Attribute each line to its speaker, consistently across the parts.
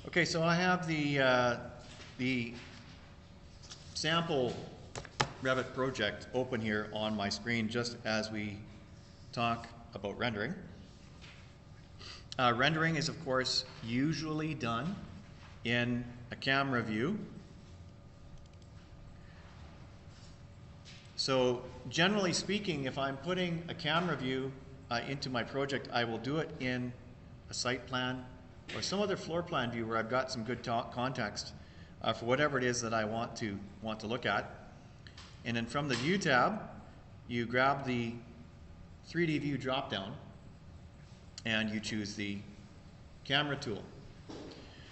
Speaker 1: Okay, so I have the sample Revit project open here on my screen just as we talk about rendering. Rendering is, of course, usually done in a camera view. So generally speaking, if I'm putting a camera view into my project, I will do it in a site plan or some other floor plan view where I've got some good context for whatever it is that I want to look at. And then from the View tab, you grab the 3D View drop-down and you choose the Camera tool.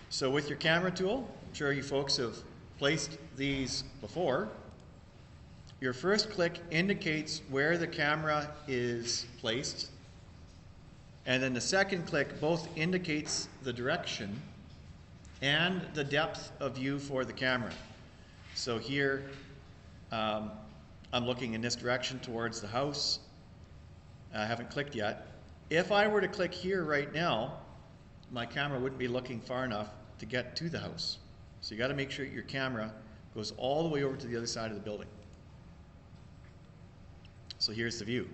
Speaker 1: So with your Camera tool, I'm sure you folks have placed these before. Your first click indicates where the camera is placed, and then the second click both indicates the direction and the depth of view for the camera. So here I'm looking in this direction towards the house. I haven't clicked yet. If I were to click here right now, my camera wouldn't be looking far enough to get to the house. So you got to make sure your camera goes all the way over to the other side of the building. So here's the view.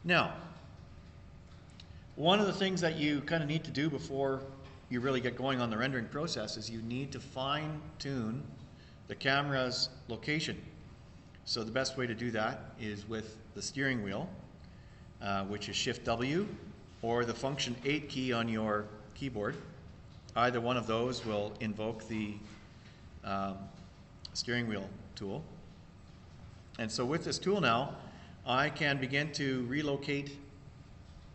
Speaker 1: Now, one of the things that you kind of need to do before you really get going on the rendering process is you need to fine-tune the camera's location. So the best way to do that is with the steering wheel, which is Shift-W, or the function 8 key on your keyboard. Either one of those will invoke the steering wheel tool. And so with this tool now, I can begin to relocate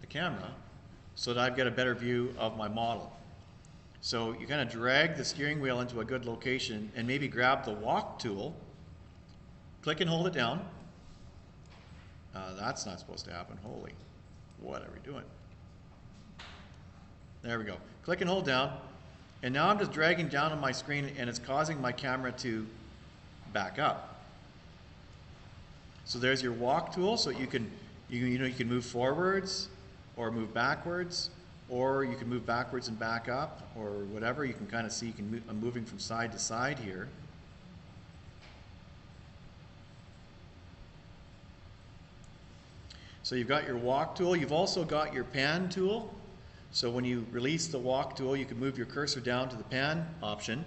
Speaker 1: the camera so that I've got a better view of my model. So you kind of drag the steering wheel into a good location and maybe grab the walk tool, click and hold it down. That's not supposed to happen. Holy, what are we doing? There we go. Click and hold down, and now I'm just dragging down on my screen and it's causing my camera to back up. So there's your walk tool, so you can move forwards or move backwards, or you can move backwards and back up, or whatever. You can kind of see I'm moving from side to side here. So you've got your walk tool. You've also got your pan tool. So when you release the walk tool, you can move your cursor down to the pan option,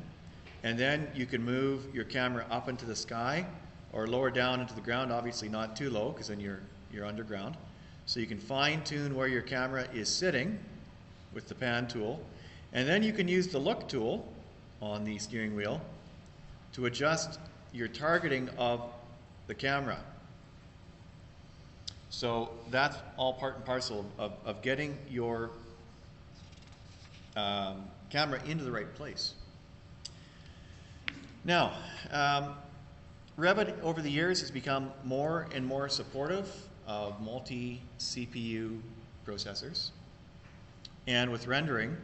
Speaker 1: and then you can move your camera up into the sky or lower down into the ground, obviously not too low because then you're underground. So you can fine-tune where your camera is sitting with the pan tool, and then you can use the look tool on the steering wheel to adjust your targeting of the camera. So that's all part and parcel of getting your camera into the right place. Now, Revit over the years has become more and more supportive of multi-CPU processors. And with rendering,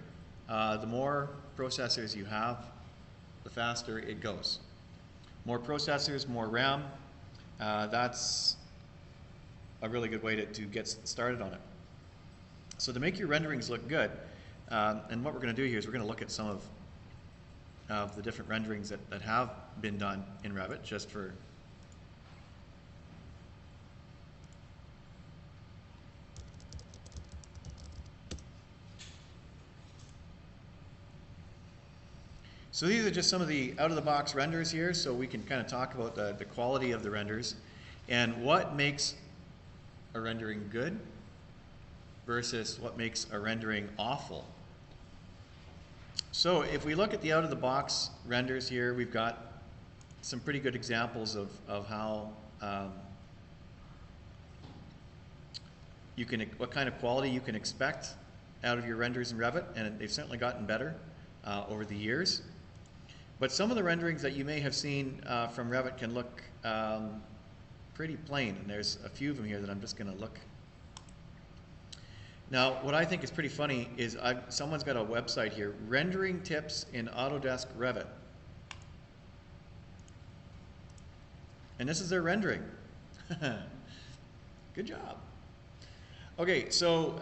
Speaker 1: the more processors you have, the faster it goes. More processors, more RAM, that's a really good way to get started on it. So to make your renderings look good, and what we're going to do here is we're going to look at some of the different renderings that have been done in Revit, just for so these are just some of the out-of-the-box renders here, so we can kind of talk about the quality of the renders and what makes a rendering good versus what makes a rendering awful. So if we look at the out-of-the-box renders here, we've got some pretty good examples of how what kind of quality you can expect out of your renders in Revit, and they've certainly gotten better over the years. But some of the renderings that you may have seen from Revit can look pretty plain, and there's a few of them here that I'm just going to look. Now, what I think is pretty funny is someone's got a website here, Rendering Tips in Autodesk Revit. And this is their rendering. Good job. Okay, so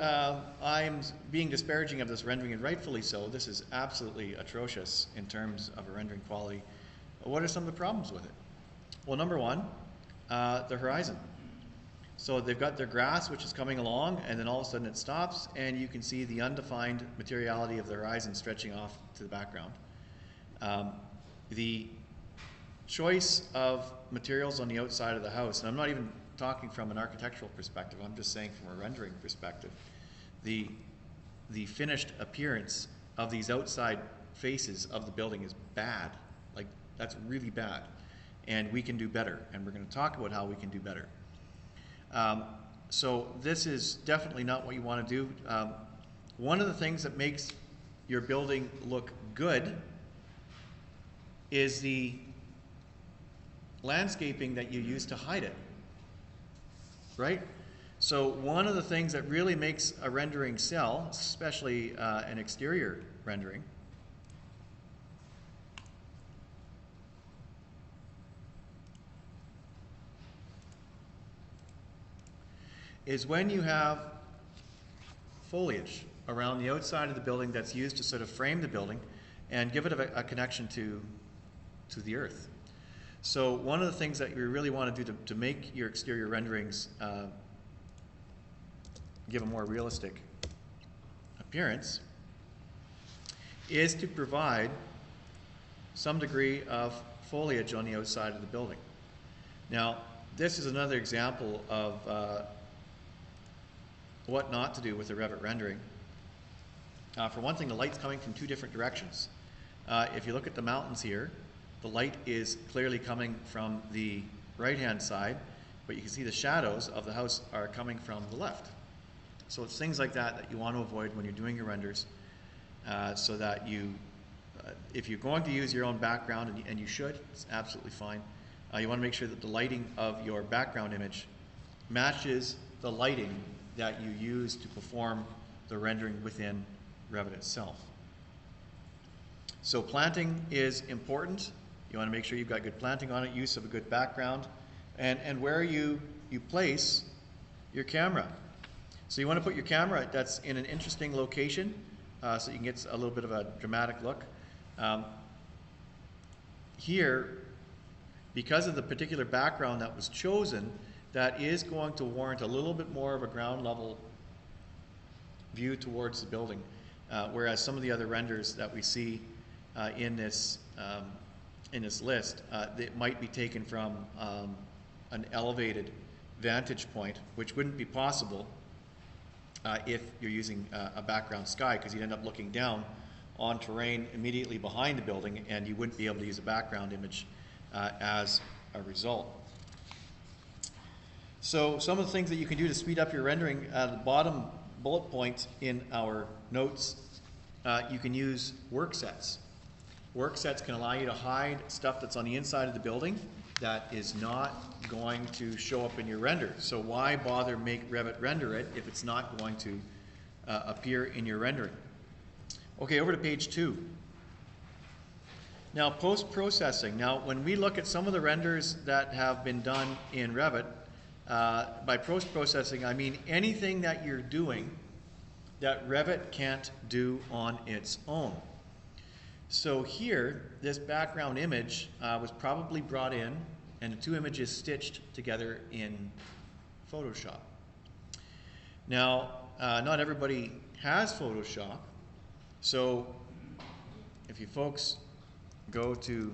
Speaker 1: I'm being disparaging of this rendering, and rightfully so. This is absolutely atrocious in terms of a rendering quality. What are some of the problems with it? Well, number one, the horizon. So they've got their grass, which is coming along, and then all of a sudden it stops, and you can see the undefined materiality of the horizon stretching off to the background. The choice of materials on the outside of the house, and I'm not even talking from an architectural perspective, I'm just saying from a rendering perspective, the finished appearance of these outside faces of the building is bad. Like, that's really bad. And we can do better, and we're going to talk about how we can do better. So this is definitely not what you want to do. One of the things that makes your building look good is the landscaping that you use to hide it, right? So one of the things that really makes a rendering sell, especially an exterior rendering, is when you have foliage around the outside of the building that's used to sort of frame the building and give it a connection to the earth. So one of the things that you really want to do to make your exterior renderings give a more realistic appearance is to provide some degree of foliage on the outside of the building. Now, this is another example of what not to do with a Revit rendering. For one thing, the light's coming from two different directions. If you look at the mountains here, the light is clearly coming from the right-hand side, but you can see the shadows of the house are coming from the left. So it's things like that that you want to avoid when you're doing your renders, so that you, if you're going to use your own background, and you should, it's absolutely fine, you want to make sure that the lighting of your background image matches the lighting that you use to perform the rendering within Revit itself. So planting is important. You want to make sure you've got good planting on it, use of a good background, and where you place your camera. So you want to put your camera that's in an interesting location, so you can get a little bit of a dramatic look. Here, because of the particular background that was chosen, that is going to warrant a little bit more of a ground level view towards the building, whereas some of the other renders that we see in this list, it might be taken from an elevated vantage point, which wouldn't be possible if you're using a background sky, because you'd end up looking down on terrain immediately behind the building, and you wouldn't be able to use a background image as a result. So some of the things that you can do to speed up your rendering, the bottom bullet point in our notes, you can use work sets. Work sets can allow you to hide stuff that's on the inside of the building that is not going to show up in your render. So why bother make Revit render it if it's not going to appear in your rendering? Okay, over to page 2. Now, post-processing. Now, when we look at some of the renders that have been done in Revit, by post-processing, I mean anything that you're doing that Revit can't do on its own. So here, this background image was probably brought in, and the two images stitched together in Photoshop. Now, not everybody has Photoshop, so if you folks go to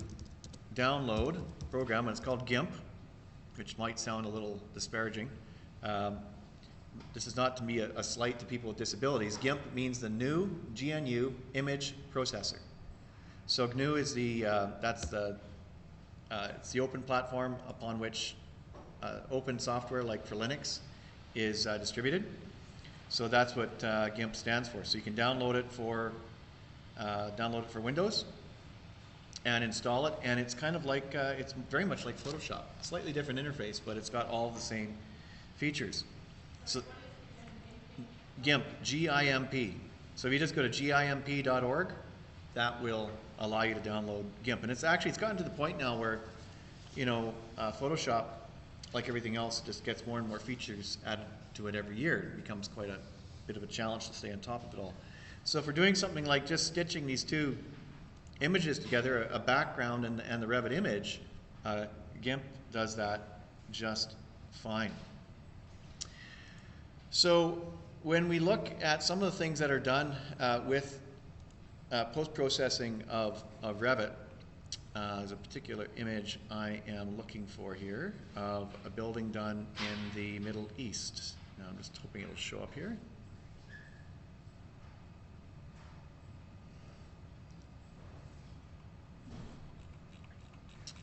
Speaker 1: download program, and it's called GIMP, which might sound a little disparaging. This is not to be a slight to people with disabilities. GIMP means the GNU, GNU Image Processor. So GNU is it's the open platform upon which open software, like for Linux, is distributed. So that's what GIMP stands for. So you can download it for Windows and install it, and it's kind of like, it's very much like Photoshop. Slightly different interface, but it's got all the same features. So GIMP, G-I-M-P. So if you just go to gimp.org, that will allow you to download GIMP. And it's gotten to the point now where, Photoshop like everything else, it just gets more and more features added to it every year. It becomes quite a bit of a challenge to stay on top of it all. So if we're doing something like just stitching these two images together, a background and the Revit image, GIMP does that just fine. So when we look at some of the things that are done with post-processing of Revit, there's a particular image I am looking for here of a building done in the Middle East. Now I'm just hoping it'll show up here.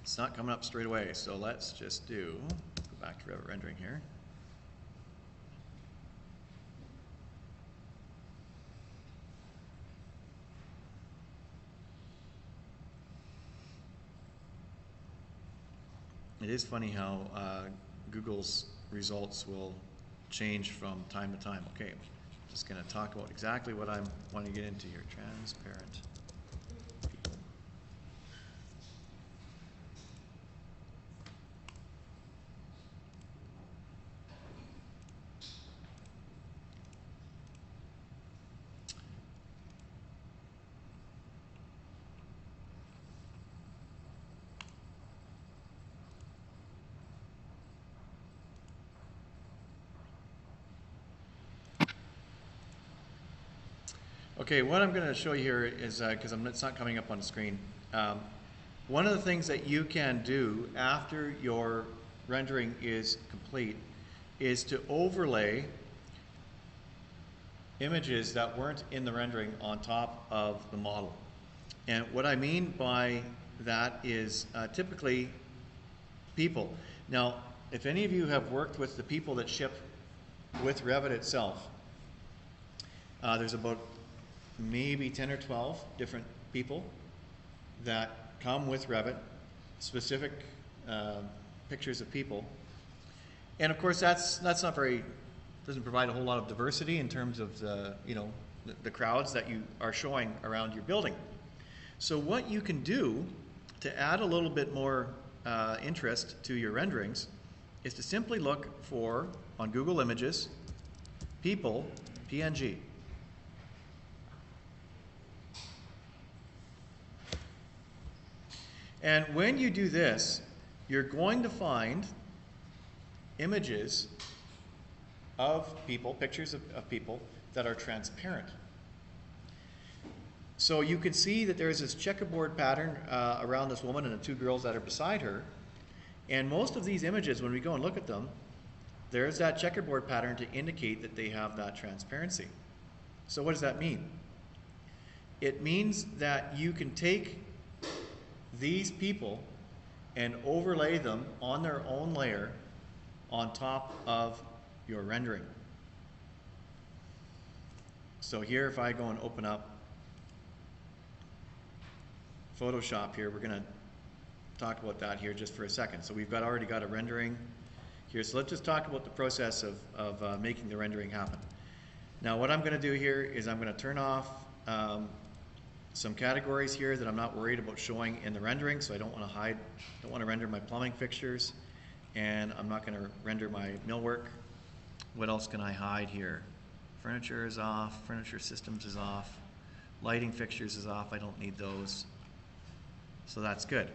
Speaker 1: It's not coming up straight away, so let's just go back to Revit rendering here. It is funny how Google's results will change from time to time. Okay, I'm just going to talk about exactly what I'm wanting to get into here. Transparent people. Okay, what I'm going to show you here is, because it's not coming up on the screen, one of the things that you can do after your rendering is complete is to overlay images that weren't in the rendering on top of the model. And what I mean by that is typically people. Now, if any of you have worked with the people that ship with Revit itself, there's about maybe 10 or 12 different people that come with Revit, specific pictures of people. And of course that's not very, doesn't provide a whole lot of diversity in terms of the, the crowds that you are showing around your building. So what you can do to add a little bit more interest to your renderings is to simply look for, on Google Images, people, PNG. And when you do this, you're going to find images of people, pictures of people that are transparent. So you can see that there's this checkerboard pattern around this woman and the two girls that are beside her. And most of these images, when we go and look at them, there's that checkerboard pattern to indicate that they have that transparency. So what does that mean? It means that you can take these people and overlay them on their own layer on top of your rendering. So here, if I go and open up Photoshop here, we're going to talk about that here just for a second. So we've already got a rendering here. So let's just talk about the process of making the rendering happen. Now what I'm going to do here is I'm going to turn off some categories here that I'm not worried about showing in the rendering, so I don't want to render my plumbing fixtures, and I'm not going to render my millwork. What else can I hide here? Furniture is off, furniture systems is off, lighting fixtures is off, I don't need those. So that's good.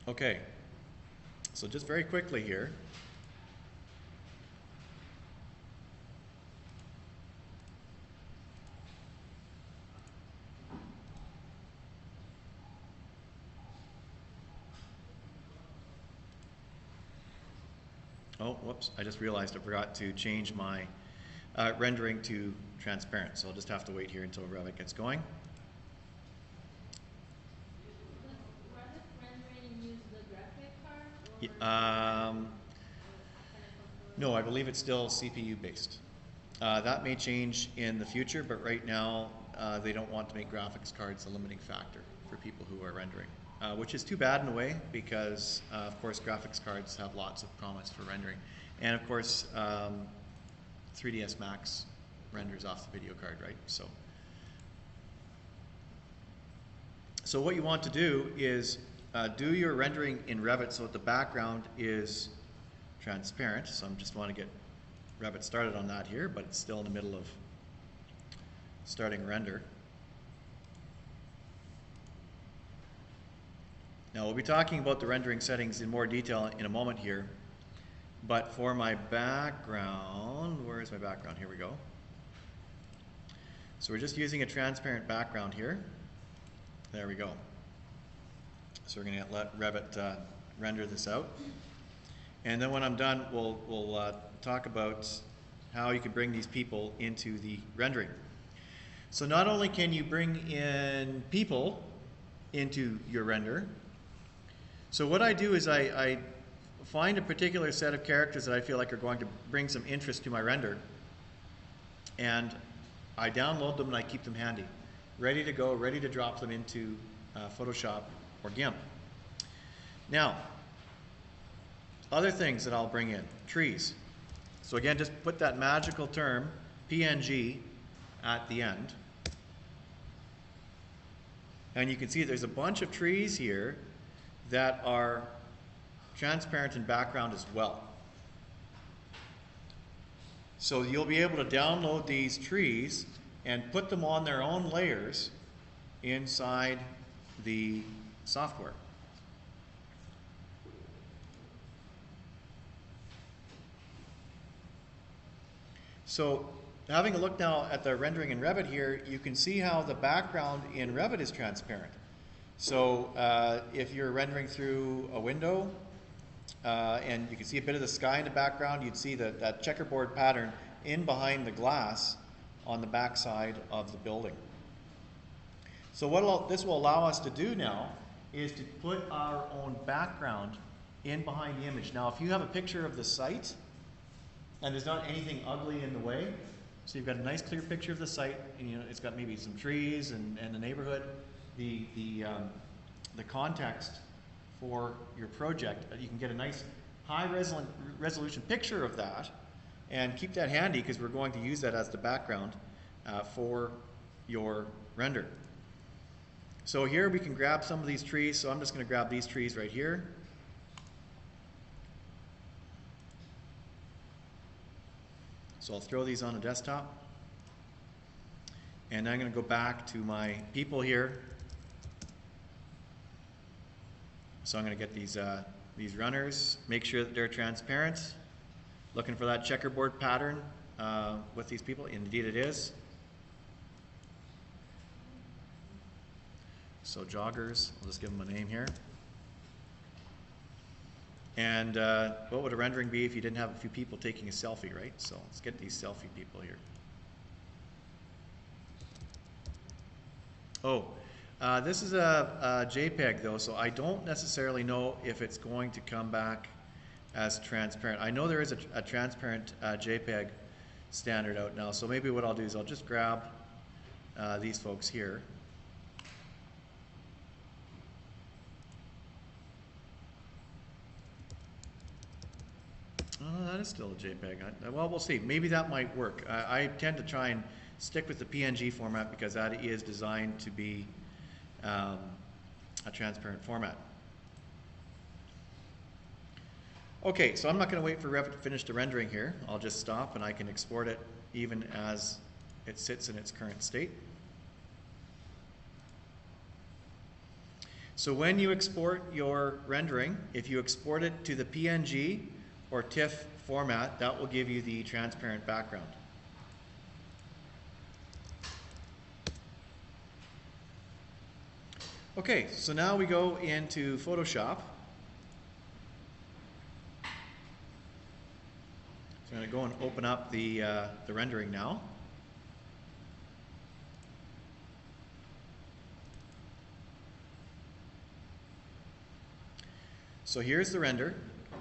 Speaker 1: Okay, so just very quickly here. Oh, whoops, I just realized I forgot to change my rendering to transparent, so I'll just have to wait here until Revit gets going.
Speaker 2: Does Revit rendering use the graphic card?
Speaker 1: No, I believe it's still CPU based. That may change in the future, but right now they don't want to make graphics cards a limiting factor for people who are rendering. Which is too bad in a way, because of course graphics cards have lots of promise for rendering, and of course 3ds Max renders off the video card, right? So what you want to do is do your rendering in Revit so that the background is transparent. So I'm just want to get Revit started on that here, but it's still in the middle of starting render. Now we'll be talking about the rendering settings in more detail in a moment here, but for my background, where is my background? Here we go. So we're just using a transparent background here. There we go. So we're going to let Revit render this out. And then when I'm done, we'll talk about how you can bring these people into the rendering. So not only can you bring in people into your render, so what I do is I find a particular set of characters that I feel like are going to bring some interest to my render, and I download them and I keep them handy, ready to go, ready to drop them into Photoshop or GIMP. Now, other things that I'll bring in, trees. So again, just put that magical term, PNG, at the end. And you can see there's a bunch of trees here that are transparent in background as well. So you'll be able to download these trees and put them on their own layers inside the software. So having a look now at the rendering in Revit here, you can see how the background in Revit is transparent. So if you're rendering through a window and you can see a bit of the sky in the background, you'd see that checkerboard pattern in behind the glass on the back side of the building. So what this will allow us to do now is to put our own background in behind the image. Now if you have a picture of the site and there's not anything ugly in the way, so you've got a nice clear picture of the site, and you know it's got maybe some trees and the neighborhood, the context for your project, you can get a nice high resolution picture of that and keep that handy because we're going to use that as the background for your render. So here we can grab some of these trees, so I'm just going to grab these trees right here. So I'll throw these on a desktop. And I'm going to go back to my people here. So I'm going to get these runners, make sure that they're transparent. Looking for that checkerboard pattern with these people. Indeed it is. So joggers, I'll just give them a name here. And what would a rendering be if you didn't have a few people taking a selfie, right? So let's get these selfie people here. Oh, this is a JPEG though, so I don't necessarily know if it's going to come back as transparent. I know there is a transparent JPEG standard out now, so maybe what I'll do is I'll just grab these folks here. That is still a JPEG. Well, we'll see. Maybe that might work. I tend to try and stick with the PNG format because that is designed to be a transparent format. Okay, so I'm not going to wait for Revit to finish the rendering here. I'll just stop and I can export it even as it sits in its current state. So when you export your rendering, if you export it to the PNG or TIFF format, that will give you the transparent background. Okay, so now we go into Photoshop. So I'm going to go and open up the rendering now. So here's the render.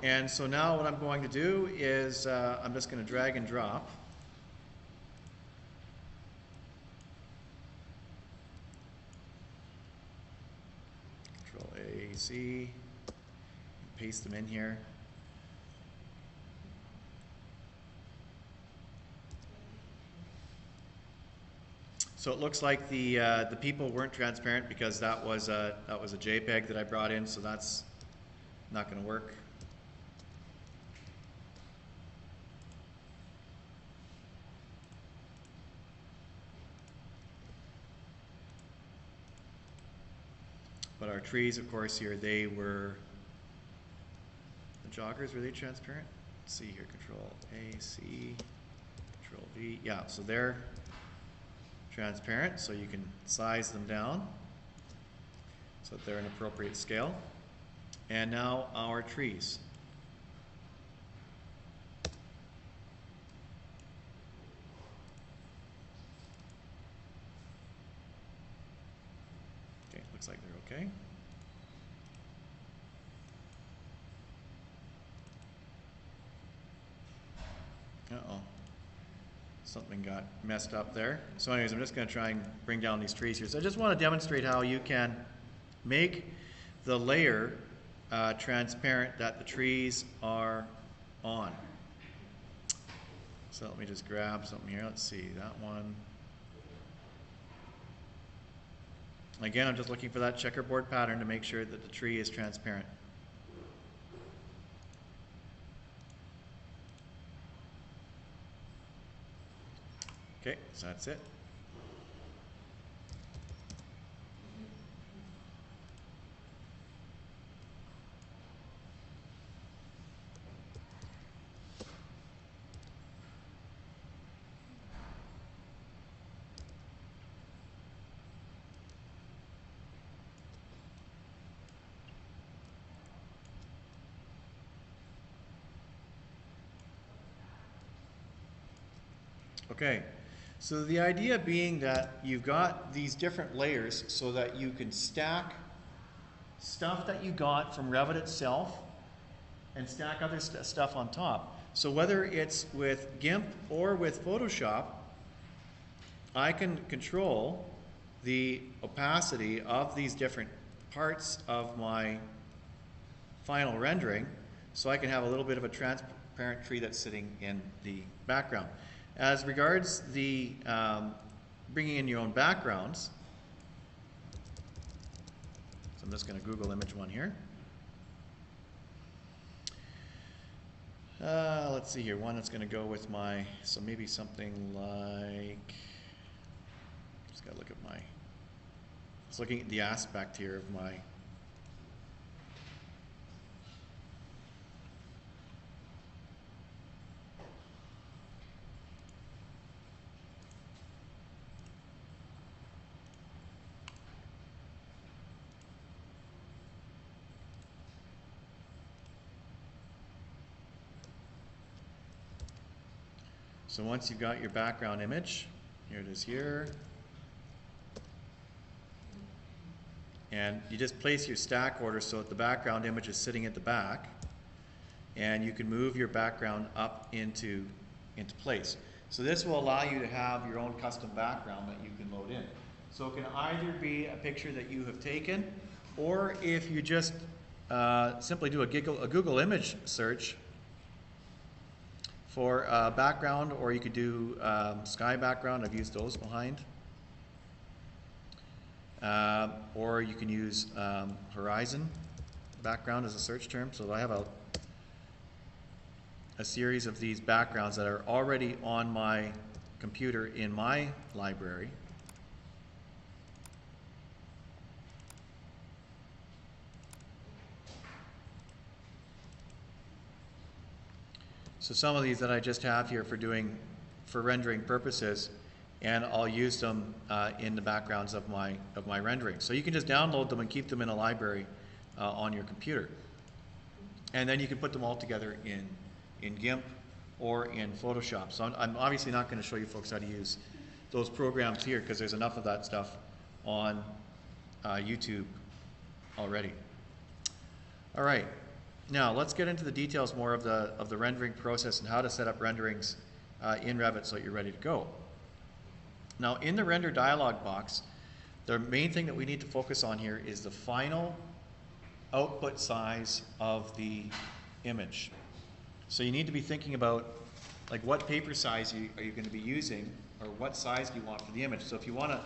Speaker 1: And so now what I'm going to do is I'm just going to drag and drop. Control A, C, paste them in here. So it looks like the people weren't transparent because that was a JPEG that I brought in, so that's not going to work. But our trees, of course, here, they were, the joggers, were they transparent? Let's see here, Control A, C, Control V. Yeah, so they're transparent, so you can size them down so that they're an appropriate scale. And now our trees. Okay, looks like they're okay. Uh-oh. Something got messed up there. So anyways, I'm just going to try and bring down these trees here. So I just want to demonstrate how you can make the layer transparent that the trees are on. So let me just grab something here. Let's see, that one. Again, I'm just looking for that checkerboard pattern to make sure that the tree is transparent. Okay, so that's it. Okay, so the idea being that you've got these different layers so that you can stack stuff that you got from Revit itself and stack other stuff on top. So whether it's with GIMP or with Photoshop, I can control the opacity of these different parts of my final rendering so I can have a little bit of a transparent tree that's sitting in the background. As regards the bringing in your own backgrounds, so I'm just going to Google image one here. Let's see here, one that's going to go with my, so maybe something like, just got to look at my, just looking at the aspect here of my, so once you've got your background image, here it is here, and you just place your stack order so that the background image is sitting at the back, and you can move your background up into place. So this will allow you to have your own custom background that you can load in. So it can either be a picture that you have taken, or if you just simply do a Google image search for background, or you could do sky background. I've used those behind. Or you can use horizon background as a search term. So I have a series of these backgrounds that are already on my computer in my library. So some of these that I just have here for rendering purposes, and I'll use them in the backgrounds of my rendering. So you can just download them and keep them in a library on your computer, and then you can put them all together in GIMP or in Photoshop. So I'm obviously not going to show you folks how to use those programs here because there's enough of that stuff on YouTube already. All right. Now let's get into the details more of the rendering process and how to set up renderings in Revit so that you're ready to go. Now in the render dialog box, the main thing that we need to focus on here is the final output size of the image. So you need to be thinking about like what paper size are you going to be using, or what size do you want for the image. So if you want to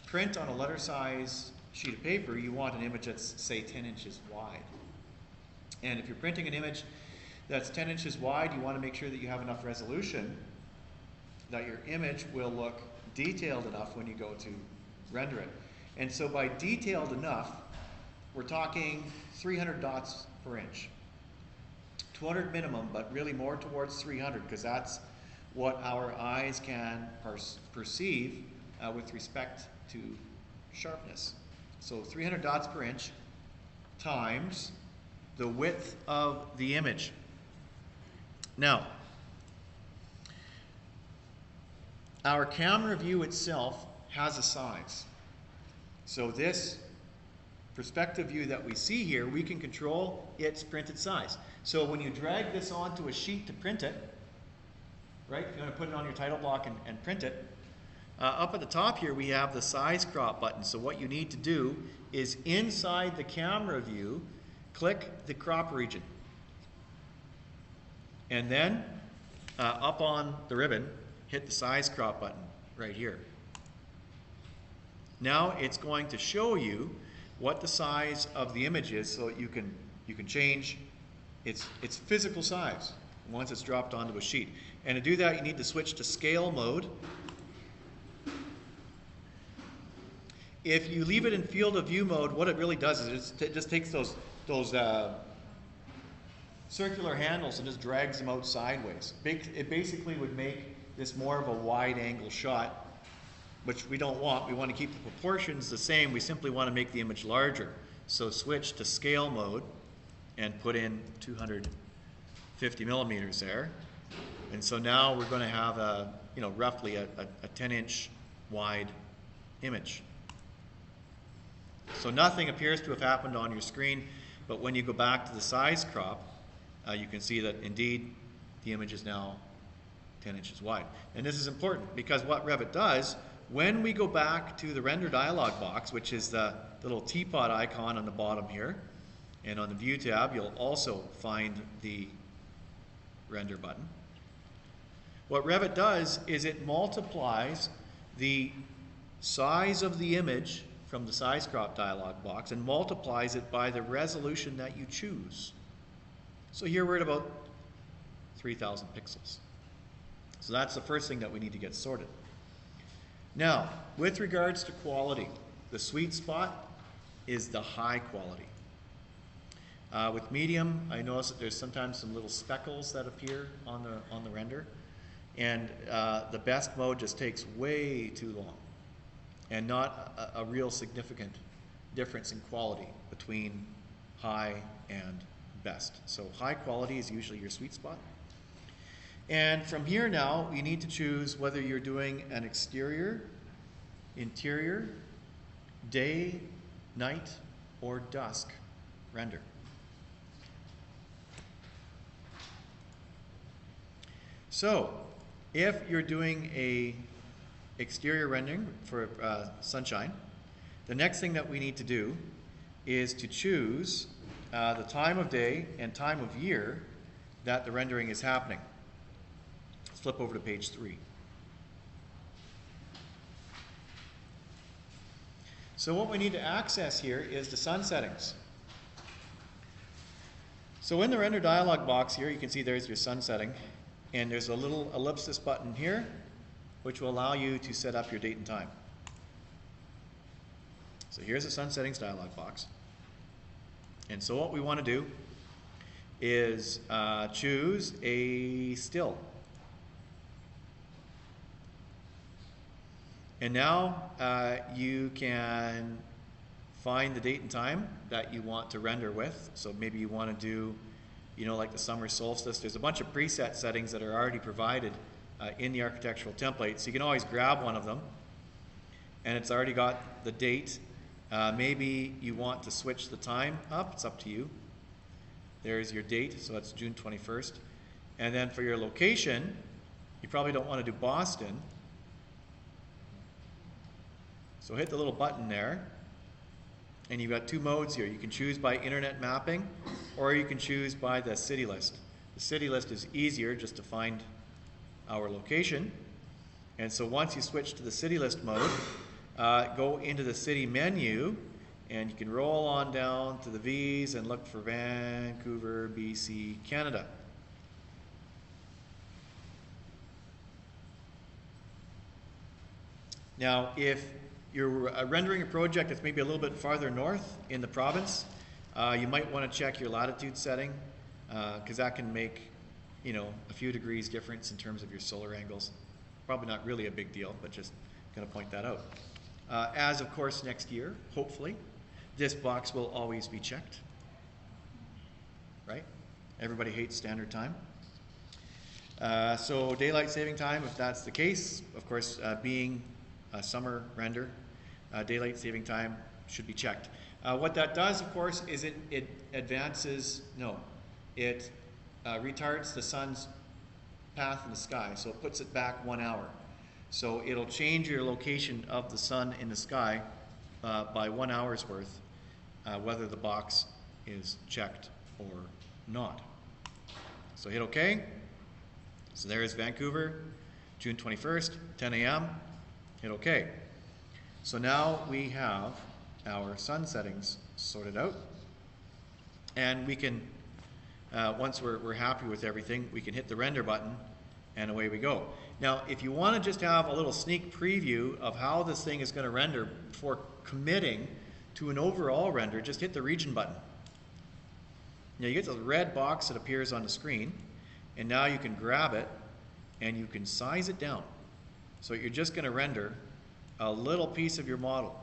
Speaker 1: print on a letter size sheet of paper, you want an image that's, say, 10 inches wide. And if you're printing an image that's 10 inches wide, you want to make sure that you have enough resolution that your image will look detailed enough when you go to render it. And so by detailed enough, we're talking 300 dots per inch. 200 minimum, but really more towards 300, because that's what our eyes can perceive with respect to sharpness. So 300 dots per inch times the width of the image. Now, our camera view itself has a size. So this perspective view that we see here, we can control its printed size. So when you drag this onto a sheet to print it, right, if you want to put it on your title block and print it, up at the top here we have the size crop button. So what you need to do is inside the camera view, click the crop region. And then up on the ribbon, hit the size crop button right here. Now it's going to show you what the size of the image is, so you can change its physical size once it's dropped onto a sheet. And to do that, you need to switch to scale mode. If you leave it in field of view mode, what it really does is it just takes those circular handles and just drags them out sideways. It basically would make this more of a wide angle shot, which we don't want. We want to keep the proportions the same. We simply want to make the image larger. So switch to scale mode and put in 250 millimeters there. And so now we're going to have a, roughly a 10-inch wide image. So nothing appears to have happened on your screen, but when you go back to the size crop, you can see that indeed the image is now 10 inches wide. And this is important because what Revit does, when we go back to the render dialog box, which is the little teapot icon on the bottom here, and on the view tab you'll also find the render button. What Revit does is it multiplies the size of the image from the size crop dialog box and multiplies it by the resolution that you choose. So here we're at about 3,000 pixels. So that's the first thing that we need to get sorted. Now, with regards to quality, the sweet spot is the high quality. With medium, I notice that there's sometimes some little speckles that appear on the render, and the best mode just takes way too long, and not a real significant difference in quality between high and best. So high quality is usually your sweet spot. And from here now, you need to choose whether you're doing an exterior, interior, day, night, or dusk render. So, if you're doing a exterior rendering for sunshine, the next thing that we need to do is to choose the time of day and time of year that the rendering is happening. Let's flip over to page 3. So what we need to access here is the sun settings. So in the render dialog box here, you can see there's your sun setting, and there's a little ellipsis button here which will allow you to set up your date and time. So here's the sun settings dialog box. And so what we want to do is choose a still. And now you can find the date and time that you want to render with. So maybe you want to do, like the summer solstice. There's a bunch of preset settings that are already provided in the architectural template. So you can always grab one of them, and it's already got the date. Maybe you want to switch the time up. It's up to you. There's your date, so that's June 21st. And then for your location, you probably don't want to do Boston. So hit the little button there, and you've got two modes here. You can choose by internet mapping, or you can choose by the city list. The city list is easier just to find our location. And so once you switch to the city list mode, go into the city menu, and you can roll on down to the V's and look for Vancouver, BC, Canada. Now, if you're rendering a project that's maybe a little bit farther north in the province, you might want to check your latitude setting, because that can make, you know, a few degrees difference in terms of your solar angles. Probably not really a big deal, but just going to point that out. As of course next year, hopefully, this box will always be checked, right? Everybody hates standard time. So daylight saving time, if that's the case, of course, being a summer render, daylight saving time should be checked. What that does, of course, is it retards the sun's path in the sky, so it puts it back 1 hour. So it'll change your location of the sun in the sky by 1 hour's worth, whether the box is checked or not. So hit OK. So there's Vancouver, June 21st, 10 a.m. Hit OK. So now we have our sun settings sorted out, and we can, once we're happy with everything, we can hit the render button, and away we go. Now, if you want to just have a little sneak preview of how this thing is going to render before committing to an overall render, just hit the region button. Now you get the red box that appears on the screen, and now you can grab it and you can size it down. So you're just going to render a little piece of your model.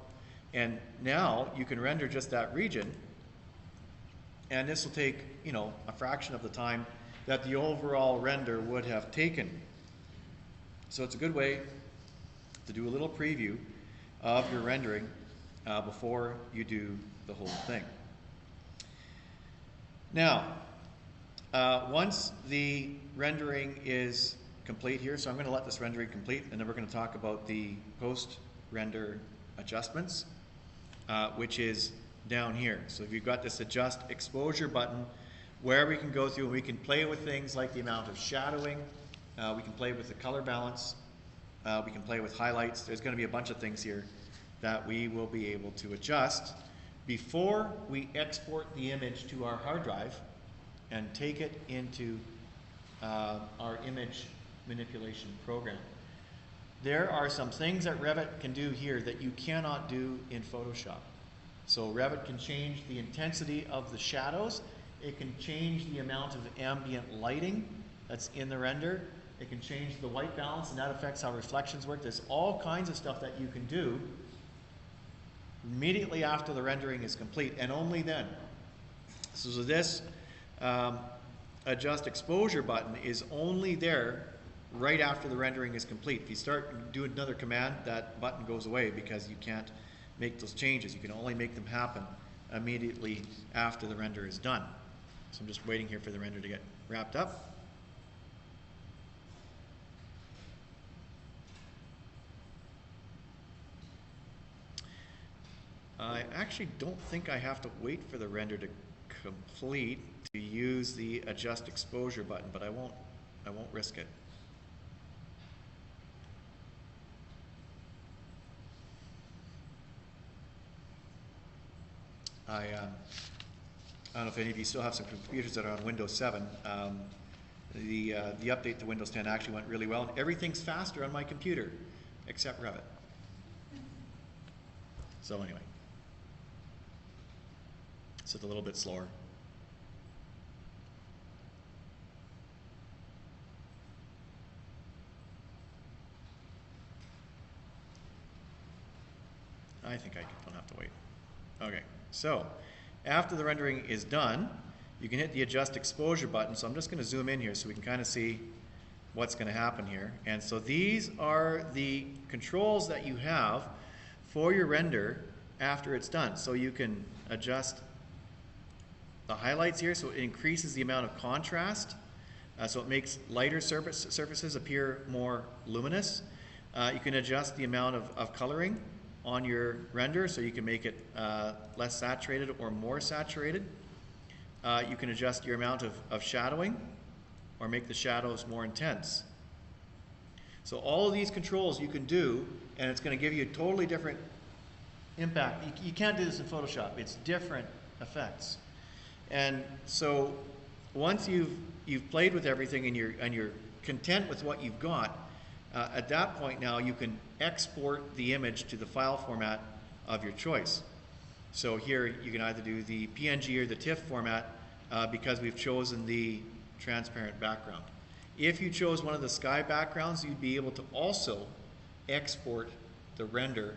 Speaker 1: And now you can render just that region, and this will take, you know, a fraction of the time that the overall render would have taken. So it's a good way to do a little preview of your rendering before you do the whole thing. Now, once the rendering is complete here, so I'm going to let this rendering complete, and then we're going to talk about the post-render adjustments, which is down here. So if you've got this adjust exposure button, where we can go through and we can play with things like the amount of shadowing, we can play with the color balance, we can play with highlights. There's going to be a bunch of things here that we will be able to adjust before we export the image to our hard drive and take it into our image manipulation program. There are some things that Revit can do here that you cannot do in Photoshop. So Revit can change the intensity of the shadows. It can change the amount of ambient lighting that's in the render. It can change the white balance, and that affects how reflections work. There's all kinds of stuff that you can do immediately after the rendering is complete, and only then. So this adjust exposure button is only there right after the rendering is complete. If you start doing another command, that button goes away because you can't make those changes. You can only make them happen immediately after the render is done. So I'm just waiting here for the render to get wrapped up. I actually don't think I have to wait for the render to complete to use the adjust exposure button, but I won't risk it. I don't know if any of you still have some computers that are on Windows 7. The update to Windows 10 actually went really well, and everything's faster on my computer except Revit. So anyway, it's a little bit slower. I think I don't have to wait. Okay, so after the rendering is done, you can hit the adjust exposure button. So I'm just going to zoom in here so we can kind of see what's going to happen here. And so these are the controls that you have for your render after it's done. So you can adjust the highlights here, so it increases the amount of contrast, so it makes lighter surfaces appear more luminous. You can adjust the amount of coloring on your render, so you can make it less saturated or more saturated. You can adjust your amount of shadowing or make the shadows more intense. So all of these controls you can do, and it's going to give you a totally different impact. You can't do this in Photoshop. It's different effects. And so once you've played with everything and you're content with what you've got, at that point now you can export the image to the file format of your choice. So here you can either do the PNG or the TIFF format because we've chosen the transparent background. If you chose one of the sky backgrounds, you'd be able to also export the render